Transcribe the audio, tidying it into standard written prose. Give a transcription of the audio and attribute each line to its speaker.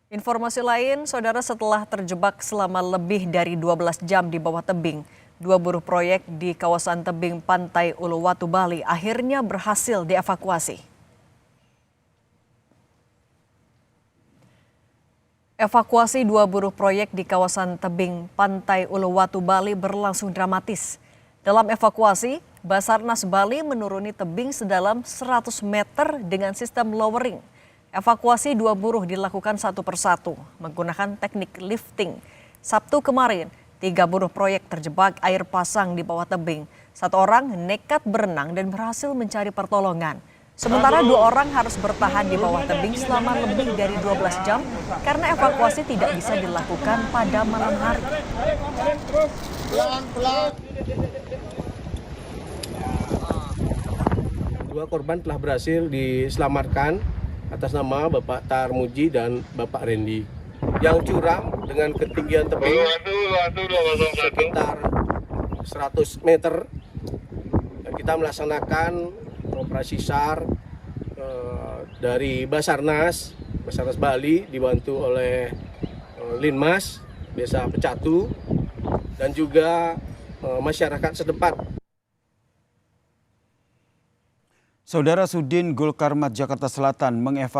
Speaker 1: Informasi lain, saudara, setelah terjebak selama lebih dari 12 jam di bawah tebing, dua buruh proyek di kawasan tebing Pantai Uluwatu, Bali akhirnya berhasil dievakuasi. Evakuasi dua buruh proyek di kawasan tebing Pantai Uluwatu, Bali berlangsung dramatis. Dalam evakuasi, Basarnas Bali menuruni tebing sedalam 100 meter dengan sistem lowering. Evakuasi dua buruh dilakukan satu persatu menggunakan teknik lifting. Sabtu kemarin, 3 buruh proyek terjebak air pasang di bawah tebing. 1 orang nekat berenang dan berhasil mencari pertolongan. Sementara 2 orang harus bertahan di bawah tebing selama lebih dari 12 jam karena evakuasi tidak bisa dilakukan pada malam hari.
Speaker 2: Dua korban telah berhasil diselamatkan atas nama Bapak Tarmuji dan Bapak Randy yang curam dengan ketinggian tebing sekitar 100 meter. Kita melaksanakan operasi SAR dari Basarnas Bali dibantu oleh Linmas Desa Pecatu dan juga masyarakat setempat.
Speaker 3: Saudara Sudin Gul Karmat Jakarta Selatan mengevakuasi